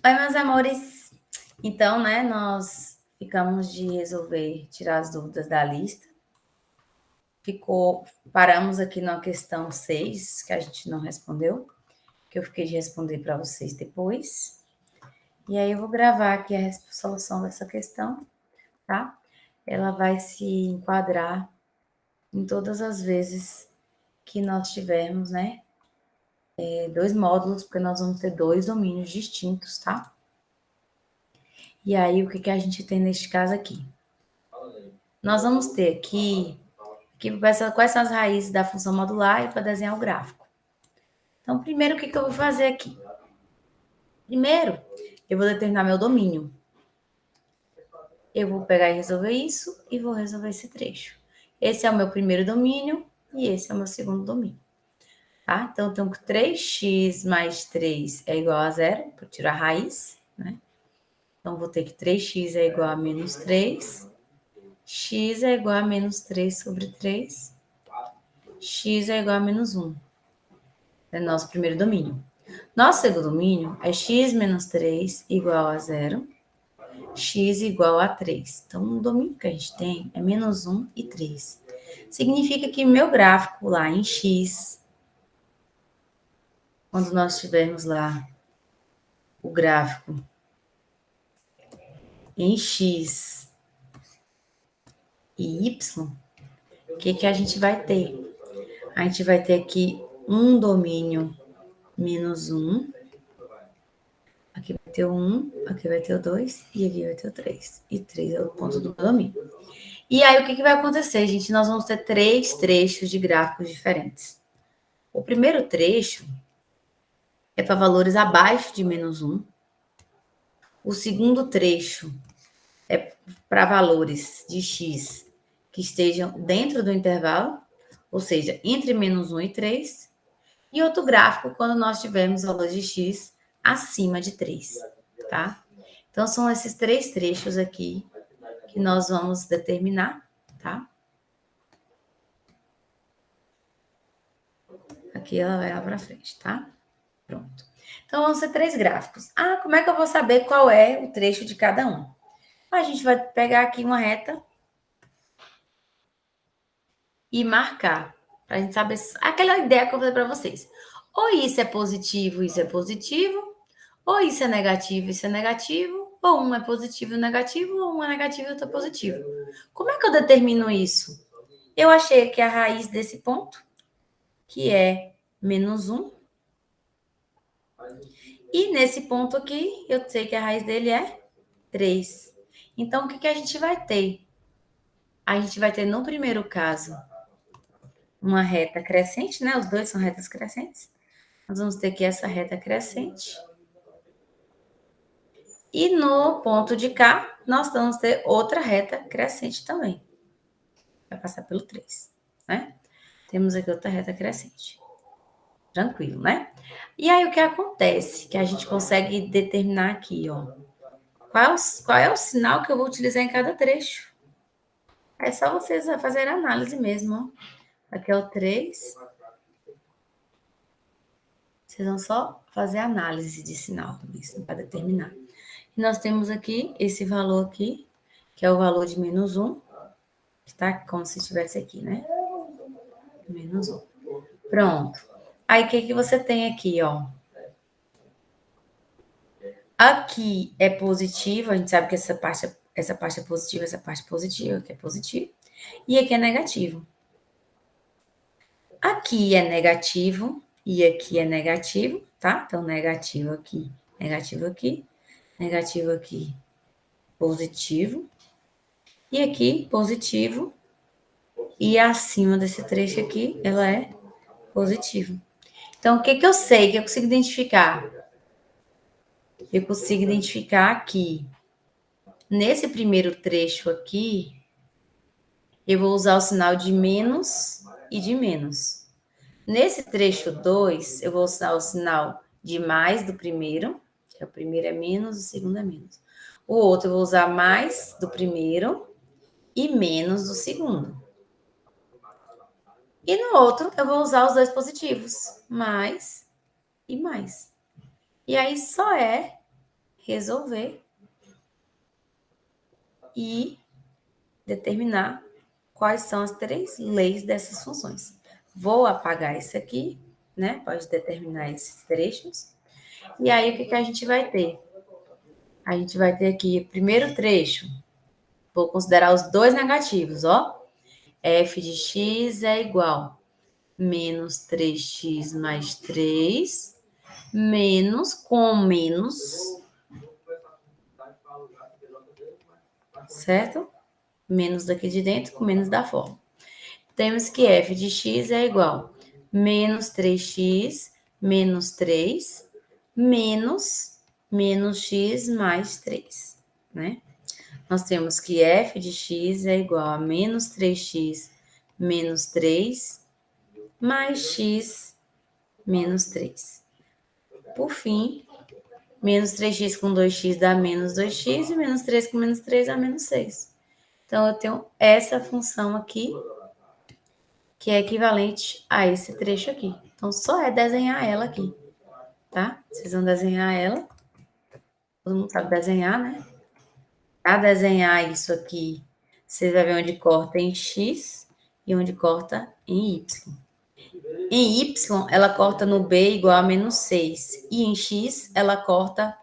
Oi, meus amores. Então, né, nós ficamos de resolver tirar as dúvidas da lista. Paramos aqui na questão 6 que a gente não respondeu, que eu fiquei de responder para vocês depois. E aí eu vou gravar aqui a solução dessa questão, tá? Ela vai se enquadrar em todas as vezes que nós tivermos, né, dois módulos, porque nós vamos ter dois domínios distintos, tá? E aí, o que a gente tem neste caso aqui? Nós vamos ter aqui quais são as raízes da função modular e para desenhar o gráfico. Então, primeiro, o que eu vou fazer aqui? Primeiro, eu vou determinar meu domínio. Eu vou pegar e resolver isso e vou resolver esse trecho. Esse é o meu primeiro domínio e esse é o meu segundo domínio. Tá? Então, eu tenho que 3x mais 3 é igual a zero, para tirar a raiz, né? Então, vou ter que 3x é igual a menos 3. X é igual a menos 3 sobre 3. X é igual a menos 1. É nosso primeiro domínio. Nosso segundo domínio é x menos 3 igual a zero, x igual a 3. Então, o domínio que a gente tem é menos 1 e 3. Significa que meu gráfico lá em x, quando nós tivermos lá o gráfico em x e y, o que a gente vai ter? A gente vai ter aqui um domínio menos 1, aqui vai ter o 1, aqui vai ter o 2 e aqui vai ter o 3. E 3 é o ponto do domínio. E aí, o que vai acontecer, gente? Nós vamos ter 3 trechos de gráficos diferentes. O primeiro trecho é para valores abaixo de menos 1. O segundo trecho é para valores de x que estejam dentro do intervalo, ou seja, entre menos 1 e 3. E outro gráfico quando nós tivermos valores de x acima de 3, tá? Então, são esses 3 trechos aqui que nós vamos determinar, tá? Aqui ela vai lá para frente, tá? Pronto. Então, vão ser 3 gráficos. Ah, como é que eu vou saber qual é o trecho de cada um? A gente vai pegar aqui uma reta e marcar, para a gente saber aquela ideia que eu falei para vocês. Ou isso é positivo, ou isso é negativo, isso é negativo, ou um é positivo e negativo, ou um é negativo e outro é positivo. Como é que eu determino isso? Eu achei aqui a raiz desse ponto, que é menos 1. E nesse ponto aqui, eu sei que a raiz dele é 3. Então, o que a gente vai ter? A gente vai ter, no primeiro caso, uma reta crescente, né? Os dois são retas crescentes. Nós vamos ter aqui essa reta crescente. E no ponto de cá, nós vamos ter outra reta crescente também. Vai passar pelo 3, né? Temos aqui outra reta crescente. Tranquilo, né? E aí, o que acontece? Que a gente consegue determinar aqui, ó. Qual é o sinal que eu vou utilizar em cada trecho? É só vocês fazerem análise mesmo, ó. Aqui é o 3. Vocês vão só fazer análise de sinal também, para determinar. E nós temos aqui esse valor aqui, que é o valor de menos 1, que está como se estivesse aqui, né? Menos 1. Pronto. Aí, o que você tem aqui, ó? Aqui é positivo, a gente sabe que essa parte é positiva, essa parte é positiva, aqui é positivo. E aqui é negativo. Aqui é negativo e aqui é negativo, tá? Então, negativo aqui, negativo aqui, negativo aqui, positivo. E aqui, positivo. E acima desse trecho aqui, ela é positivo. Então, o que eu sei, que eu consigo identificar? Eu consigo identificar que nesse primeiro trecho aqui, eu vou usar o sinal de menos e de menos. Nesse trecho 2, eu vou usar o sinal de mais do primeiro, que o primeiro é menos, o segundo é menos. O outro eu vou usar mais do primeiro e menos do segundo. E no outro eu vou usar os dois positivos, mais e mais. E aí só é resolver e determinar quais são as 3 leis dessas funções. Vou apagar isso aqui, né? Pode determinar esses trechos. E aí, o que a gente vai ter? A gente vai ter aqui o primeiro trecho. Vou considerar os dois negativos, ó. F de x é igual menos 3x mais 3, menos, com menos, certo? Menos daqui de dentro com menos da forma. Temos que f de x é igual menos 3x menos 3 menos x mais 3, né? Nós temos que f de x é igual a menos 3x menos 3 mais x menos 3. Por fim, menos 3x com 2x dá menos 2x e menos 3 com menos 3 dá menos 6. Então, eu tenho essa função aqui, que é equivalente a esse trecho aqui. Então, só é desenhar ela aqui, tá? Vocês vão desenhar ela. Todo mundo sabe desenhar, né? Para desenhar isso aqui, você vai ver onde corta em x e onde corta em y. Em y, ela corta no b igual a menos 6. E em x, ela corta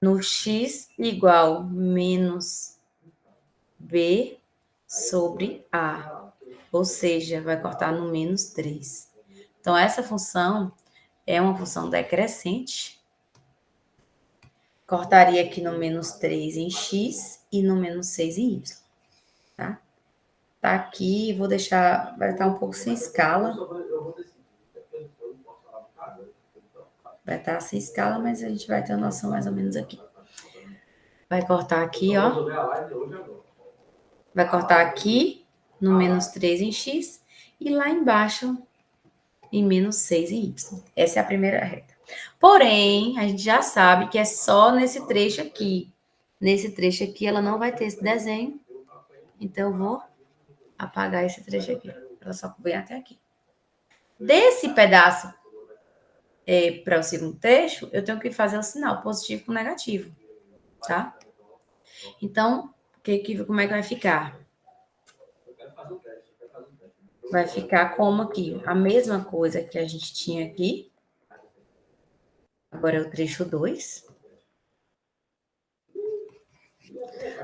no x igual menos b sobre a. Ou seja, vai cortar no menos 3. Então, essa função é uma função decrescente. Cortaria aqui no menos 3 em x e no menos 6 em y. Tá? Tá aqui, vou deixar, vai estar um pouco sem escala. Vai estar sem escala, mas a gente vai ter uma noção mais ou menos aqui. Vai cortar aqui, ó. Vai cortar aqui no menos 3 em x e lá embaixo em menos 6 em y. Essa é a primeira reta. Porém, a gente já sabe que é só nesse trecho aqui. Nesse trecho aqui, ela não vai ter esse desenho. Então, eu vou apagar esse trecho aqui. Ela só vem até aqui. Desse pedaço para o segundo trecho, eu tenho que fazer o sinal positivo com negativo, tá? Então, como é que vai ficar? Vai ficar como aqui? A mesma coisa que a gente tinha aqui. Agora é o trecho 2.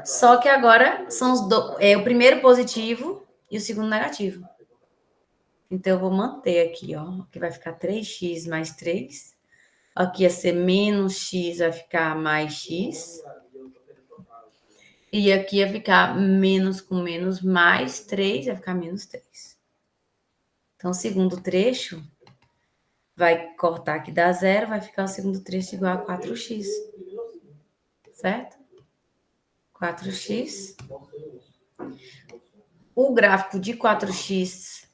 Só que agora são o primeiro positivo e o segundo negativo. Então, eu vou manter aqui, ó. Aqui vai ficar 3x mais 3. Aqui ia ser menos x, vai ficar mais x. E aqui ia ficar menos com menos mais 3, vai ficar menos 3. Então, o segundo trecho vai cortar aqui da zero, vai ficar o segundo trecho igual a 4x. Certo? 4x. O gráfico de 4x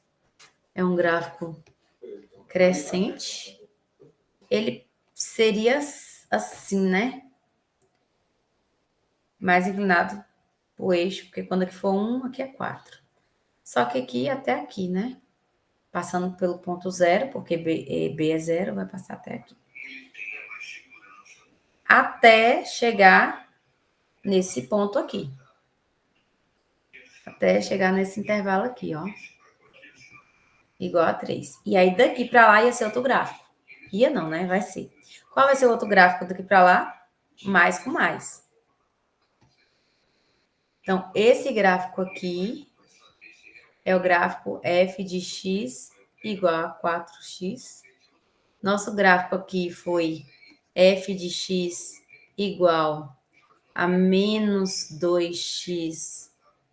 é um gráfico crescente. Ele seria assim, né? Mais inclinado o eixo, porque quando aqui for 1, aqui é 4. Só que aqui até aqui, né? Passando pelo ponto zero, porque B é zero, vai passar até aqui. Até chegar nesse ponto aqui. Até chegar nesse intervalo aqui, ó. Igual a 3. E aí, daqui para lá ia ser outro gráfico. Ia não, né? Vai ser. Qual vai ser o outro gráfico daqui para lá? Mais com mais. Então, esse gráfico aqui é o gráfico f de x igual a 4x. Nosso gráfico aqui foi f de x igual a menos 2x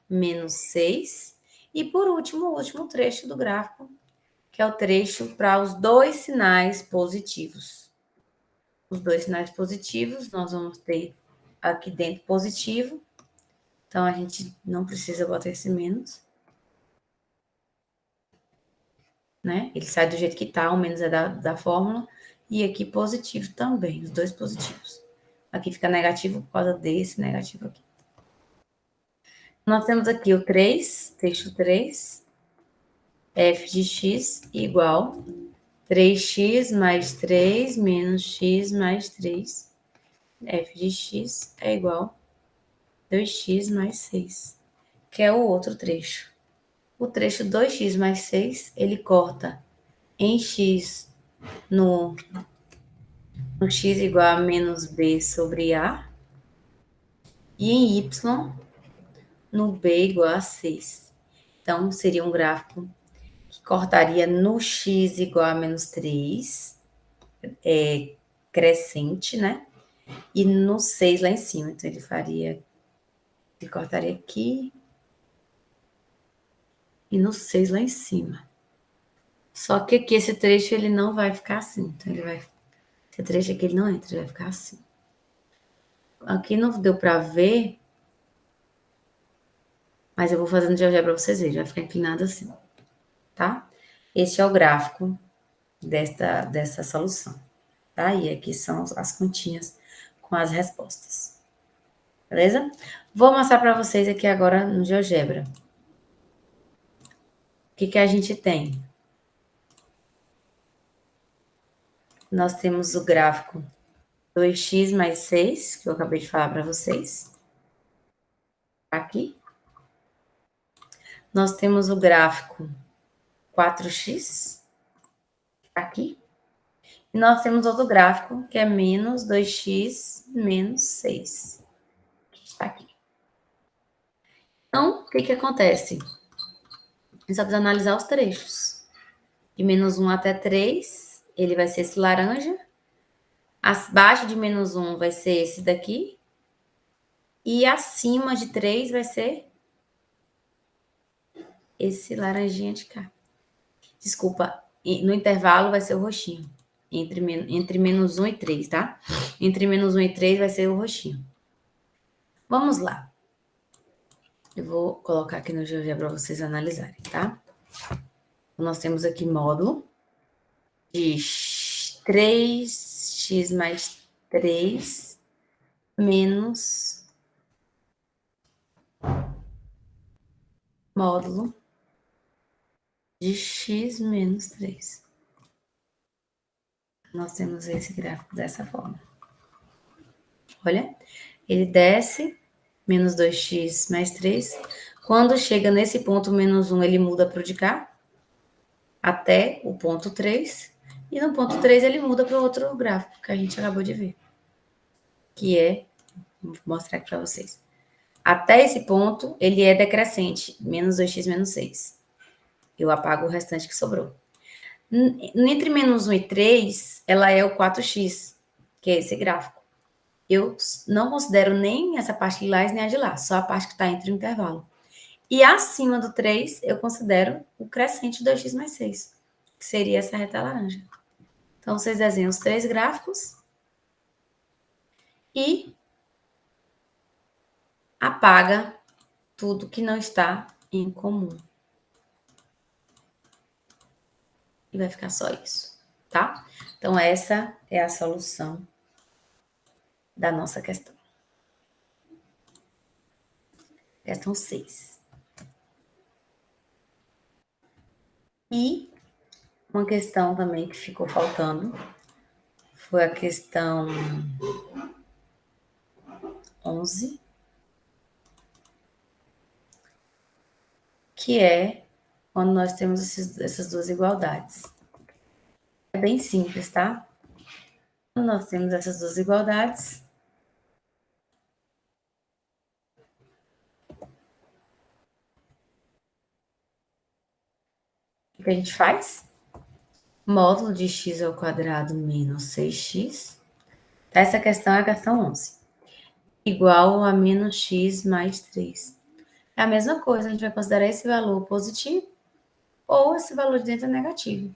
menos 6. E, por último, o último trecho do gráfico, que é o trecho para os dois sinais positivos. Os dois sinais positivos, nós vamos ter aqui dentro positivo. Então, a gente não precisa botar esse menos. Né? Ele sai do jeito que está, o menos é da fórmula. E aqui positivo também, os dois positivos. Aqui fica negativo por causa desse negativo aqui. Nós temos aqui o 3, trecho 3, f de x igual 3x mais 3 menos x mais 3. f de x é igual a 2x mais 6, que é o outro trecho. O trecho 2x mais 6, ele corta em x no x igual a menos b sobre a, e em y no b igual a 6. Então, seria um gráfico que cortaria no x igual a menos 3, crescente, né? E no 6 lá em cima. Então, ele cortaria aqui e no 6 lá em cima. Só que aqui esse trecho ele não vai ficar assim. Então, esse trecho aqui ele não entra, ele vai ficar assim. Aqui não deu para ver, mas eu vou fazendo de GeoGebra para vocês verem. Vai ficar inclinado assim, tá? Este é o gráfico dessa solução, tá? E aqui são as continhas com as respostas. Beleza? Vou mostrar para vocês aqui agora no GeoGebra. O que a gente tem? Nós temos o gráfico 2x mais 6, que eu acabei de falar para vocês. Aqui. Nós temos o gráfico 4x. Aqui. E nós temos outro gráfico, que é menos 2x menos 6. Que está aqui. Então, o que acontece? A gente só precisa analisar os trechos. De menos 1 até 3, ele vai ser esse laranja. Abaixo de menos 1 vai ser esse daqui. E acima de 3 vai ser esse laranjinha de cá. Desculpa, no intervalo vai ser o roxinho. Entre menos 1 e 3, tá? Entre menos 1 e 3 vai ser o roxinho. Vamos lá. Eu vou colocar aqui no GeoGebra para vocês analisarem, tá? Nós temos aqui módulo de 3x mais 3 menos módulo de x menos 3. Nós temos esse gráfico dessa forma. Olha, ele desce, menos 2x mais 3. Quando chega nesse ponto menos 1, ele muda para o de cá, até o ponto 3. E no ponto 3 ele muda para o outro gráfico que a gente acabou de ver. Que é, vou mostrar aqui para vocês. Até esse ponto, ele é decrescente, menos 2x menos 6. Eu apago o restante que sobrou. Entre menos 1 e 3, ela é o 4x, que é esse gráfico. Eu não considero nem essa parte de lá nem a de lá, só a parte que está entre o intervalo. E acima do 3, eu considero o crescente 2x mais 6, que seria essa reta laranja. Então, vocês desenham os 3 gráficos e apaga tudo que não está em comum. E vai ficar só isso, tá? Então, essa é a solução da nossa questão. Questão 6. E uma questão também que ficou faltando foi a questão 11, que é quando nós temos essas duas igualdades. É bem simples, tá? Quando nós temos essas duas igualdades, o que a gente faz? Módulo de x ao quadrado menos 6x. Essa questão é a questão 11. Igual a menos x mais 3. É a mesma coisa, a gente vai considerar esse valor positivo ou esse valor de dentro é negativo.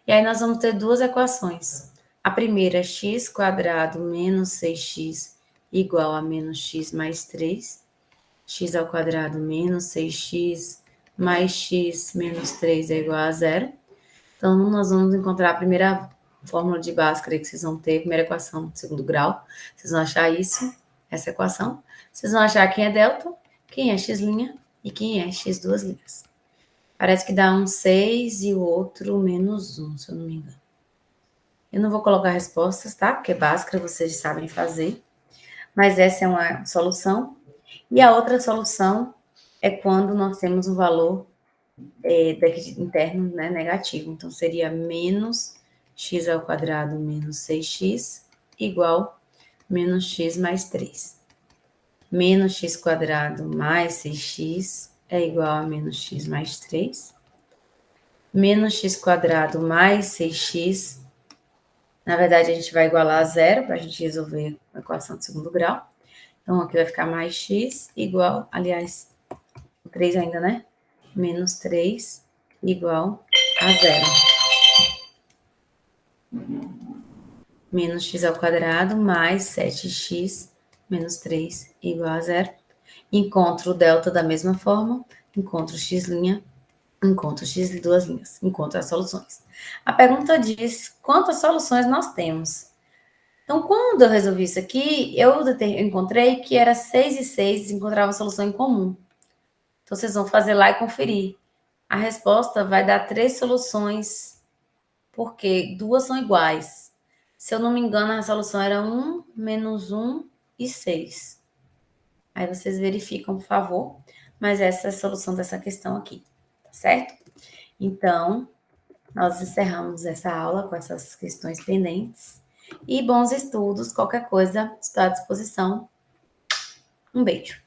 E aí nós vamos ter duas equações. A primeira é x quadrado menos 6x igual a menos x mais 3. X ao quadrado menos 6x mais x menos 3 é igual a 0. Então, nós vamos encontrar a primeira fórmula de Bhaskara que vocês vão ter, a primeira equação do segundo grau. Vocês vão achar isso, essa equação. Vocês vão achar quem é delta, quem é x' e quem é x duas linhas. Parece que dá um 6 e o outro menos 1, se eu não me engano. Eu não vou colocar respostas, tá? Porque Bhaskara vocês sabem fazer. Mas essa é uma solução. E a outra solução é quando nós temos um valor déficit interno, né, negativo. Então, seria menos x ao quadrado menos 6x igual menos x mais 3. Menos x quadrado mais 6x é igual a menos x mais 3. Menos x quadrado mais 6x, na verdade, a gente vai igualar a zero para a gente resolver a equação de segundo grau. Então, aqui vai ficar mais x igual, aliás, 3 ainda, né? Menos 3 igual a zero. Menos x ao quadrado mais 7x menos 3 igual a zero. Encontro o delta da mesma forma, encontro x', encontro x de duas linhas, encontro as soluções. A pergunta diz quantas soluções nós temos. Então, quando eu resolvi isso aqui, eu encontrei que era 6 e 6, encontrava a solução em comum. Então, vocês vão fazer lá e conferir. A resposta vai dar 3 soluções, porque 2 são iguais. Se eu não me engano, a solução era 1, menos 1 e 6. Aí vocês verificam, por favor. Mas essa é a solução dessa questão aqui, tá certo? Então, nós encerramos essa aula com essas questões pendentes. E bons estudos, qualquer coisa, estou à disposição. Um beijo.